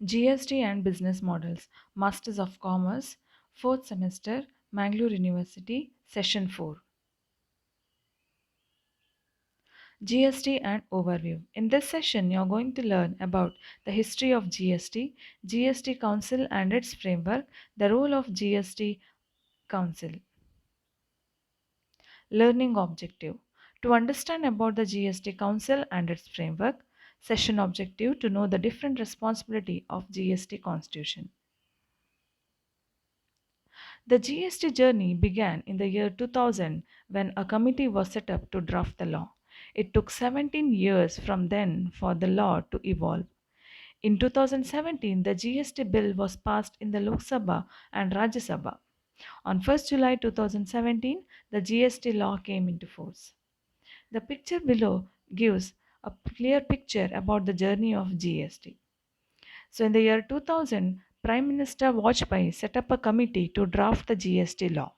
GST and Business Models, Masters of Commerce, 4th semester, Mangalore University, Session 4. GST and Overview. In this session, you're going to learn about the history of GST, GST Council and its framework, the role of GST Council. Learning objective. To understand about the GST Council and its framework. Session objective to know the different responsibility of GST Constitution. The GST journey began in the year 2000 when a committee was set up to draft the law. It took 17 years from then for the law to evolve. In 2017, the GST bill was passed in the Lok Sabha and Rajya Sabha. On 1st July 2017, the GST law came into force. The picture below gives a clear picture about the journey of GST. So, in the year 2000, Prime Minister Vajpayee set up a committee to draft the GST law.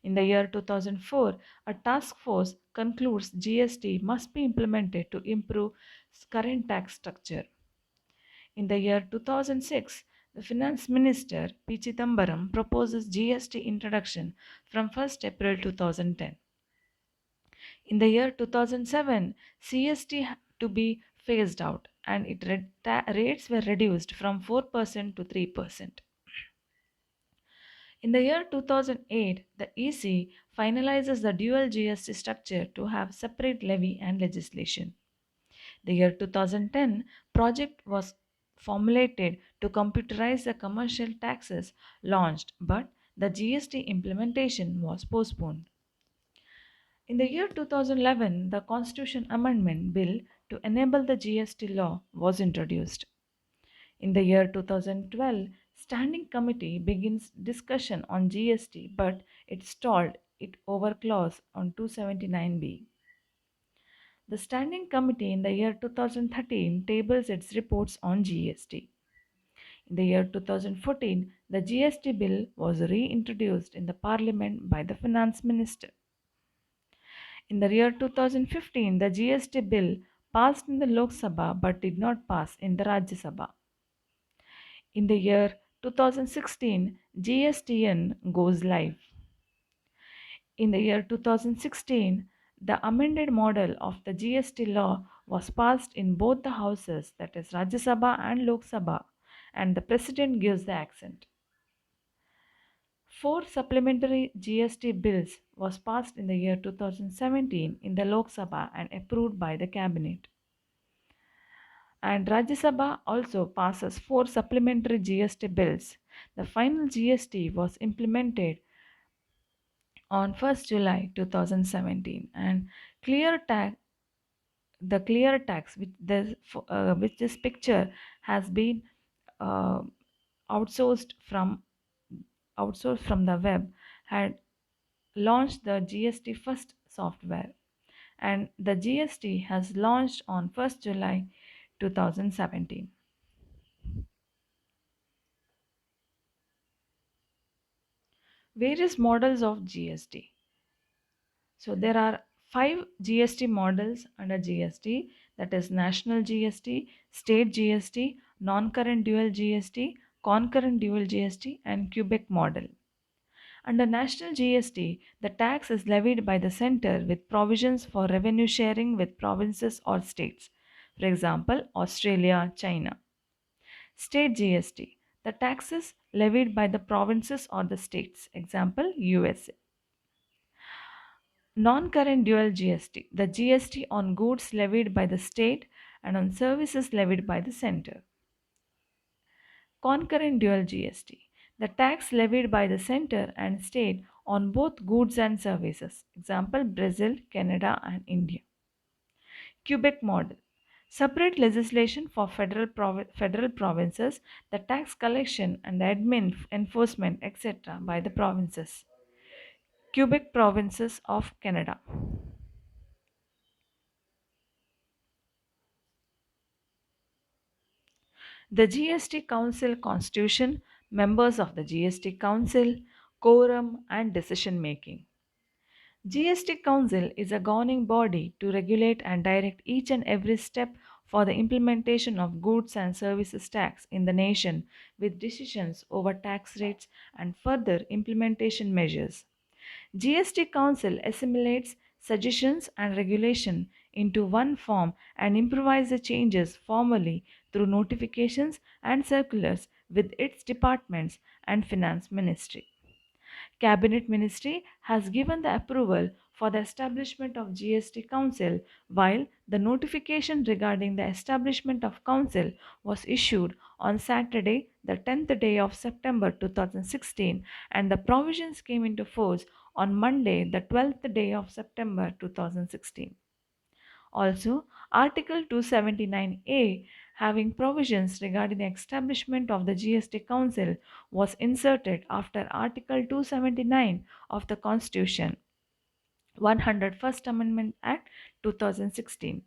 In the year 2004, a task force concludes GST must be implemented to improve current tax structure. In the year 2006, the Finance Minister P. Chidambaram proposes GST introduction from 1st April 2010. In the year 2007, CST had to be phased out and rates were reduced from 4% to 3%. In the year 2008, the EC finalizes the dual GST structure to have separate levy and legislation. The year 2010 project was formulated to computerize the commercial taxes launched, but the GST implementation was postponed. In the year 2011, the Constitution Amendment Bill to enable the GST law was introduced. In the year 2012, Standing Committee begins discussion on GST, but it stalled it over clause on 279B. The Standing Committee in the year 2013 tables its reports on GST. In the year 2014, the GST bill was reintroduced in the Parliament by the Finance Minister. In the year 2015, the GST bill passed in the Lok Sabha but did not pass in the Rajya Sabha. In the year 2016, GSTN goes live. In the year 2016, the amended model of the GST law was passed in both the houses, that is Rajya Sabha and Lok Sabha, and the President gives the accent. 4 supplementary GST bills was passed in the year 2017 in the Lok Sabha and approved by the Cabinet. And Rajya Sabha also passes 4 supplementary GST bills. The final GST was implemented on 1st July 2017 and clear tax the clear tax which this picture has been uh, outsourced from the web had launched the GST first software, and the GST has launched on 1st July 2017. Various models of GST. So there are 5 GST models under GST, that is national GST, state GST, non-current dual GST, concurrent dual GST and Quebec model. Under national GST, the tax is levied by the center with provisions for revenue sharing with provinces or states. For example, Australia, China. State GST. The taxes levied by the provinces or the states. Example, USA. Non-current dual GST. The GST on goods levied by the state and on services levied by the center. Concurrent dual GST. The tax levied by the center and state on both goods and services. Example, Brazil, Canada and India. Quebec model. Separate legislation for federal provinces, the tax collection and the admin enforcement, etc. by the provinces. Quebec provinces of Canada. The GST Council Constitution, members of the GST Council, quorum and decision making. GST Council is a governing body to regulate and direct each and every step for the implementation of goods and services tax in the nation with decisions over tax rates and further implementation measures. GST Council assimilates suggestions and regulation into one form and improvises the changes formally through notifications and circulars with its departments and finance ministry. Cabinet Ministry has given the approval for the establishment of GST Council, while the notification regarding the establishment of Council was issued on Saturday, the 10th day of September 2016, and the provisions came into force on Monday, the 12th day of September 2016. Also, Article 279A, having provisions regarding the establishment of the GST Council, was inserted after Article 279 of the Constitution, 101st Amendment Act 2016.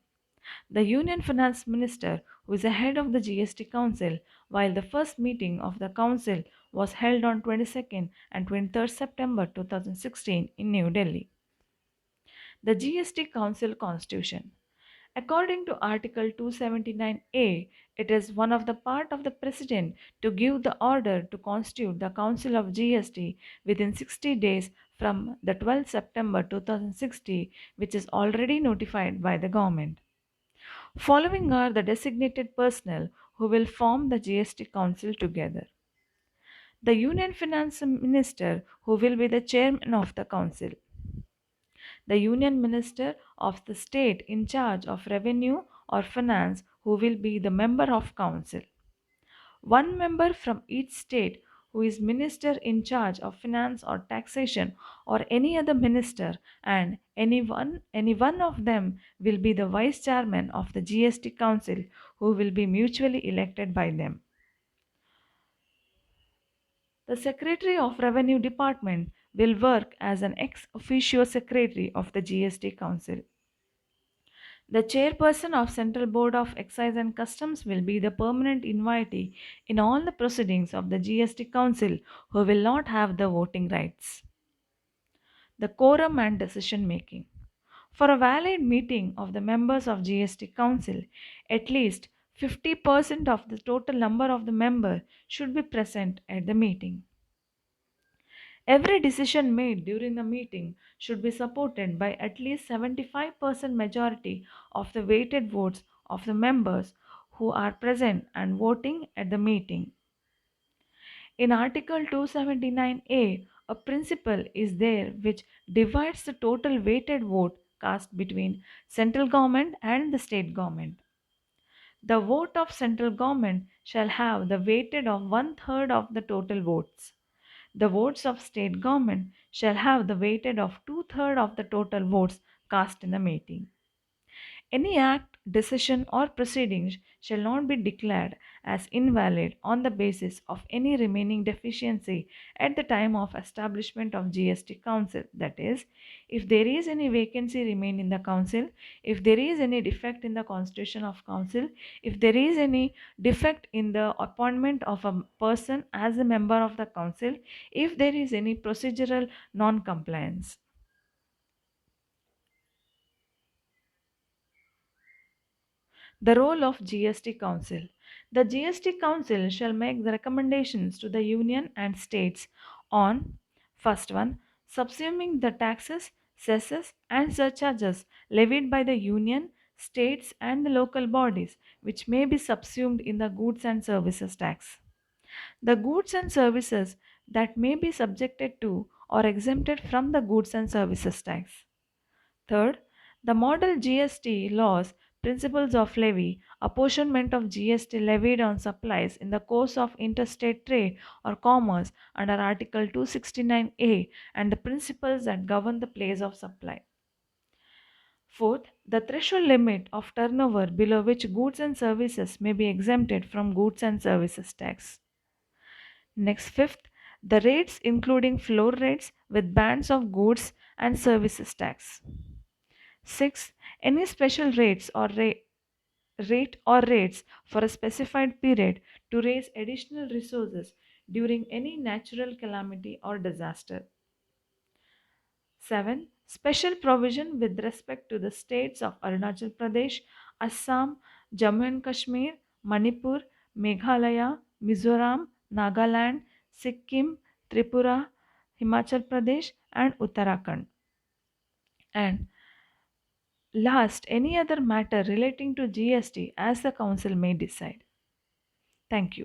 The Union Finance Minister, who is the head of the GST Council, while the first meeting of the Council was held on 22nd and 23rd September 2016 in New Delhi. The GST Council Constitution. According to Article 279A, it is one of the part of the President to give the order to constitute the Council of GST within 60 days from the 12th September 2060, which is already notified by the government. Following are the designated personnel who will form the GST Council together. The Union Finance Minister, who will be the chairman of the council. The Union Minister of the state in charge of revenue or finance, who will be the member of council. One member from each state who is minister in charge of finance or taxation or any other minister, and any one of them will be the vice chairman of the GST council, who will be mutually elected by them. The Secretary of Revenue Department will work as an ex officio secretary of the GST Council. The chairperson of Central Board of Excise and Customs will be the permanent invitee in all the proceedings of the GST Council, who will not have the voting rights. The quorum and decision making. For a valid meeting of the members of GST Council, at least 50% of the total number of the member should be present at the meeting. Every decision made during the meeting should be supported by at least 75% majority of the weighted votes of the members who are present and voting at the meeting. In Article 279A, a principle is there which divides the total weighted vote cast between central government and the state government. The vote of central government shall have the weighted of one third of the total votes. The votes of state government shall have the weighted of two-thirds of the total votes cast in the meeting. Any act, decision, or proceedings shall not be declared as invalid on the basis of any remaining deficiency at the time of establishment of GST Council. That is, if there is any vacancy remain in the council, if there is any defect in the constitution of council, if there is any defect in the appointment of a person as a member of the council, if there is any procedural non-compliance. The role of GST Council. The GST Council shall make the recommendations to the Union and states on first one, subsuming the taxes, cesses, and surcharges levied by the Union, states, and the local bodies, which may be subsumed in the goods and services tax. The goods and services that may be subjected to or exempted from the goods and services tax. Third, the model GST laws, principles of levy, apportionment of GST levied on supplies in the course of interstate trade or commerce under Article 269A, and the principles that govern the place of supply. Fourth, the threshold limit of turnover below which goods and services may be exempted from goods and services tax. Next, fifth, the rates including floor rates with bands of goods and services tax. 6. Any special rate or rates for a specified period to raise additional resources during any natural calamity or disaster. 7. Special provision with respect to the states of Arunachal Pradesh, Assam, Jammu and Kashmir, Manipur, Meghalaya, Mizoram, Nagaland, Sikkim, Tripura, Himachal Pradesh, and Uttarakhand. And last, any other matter relating to GST as the Council may decide. Thank you.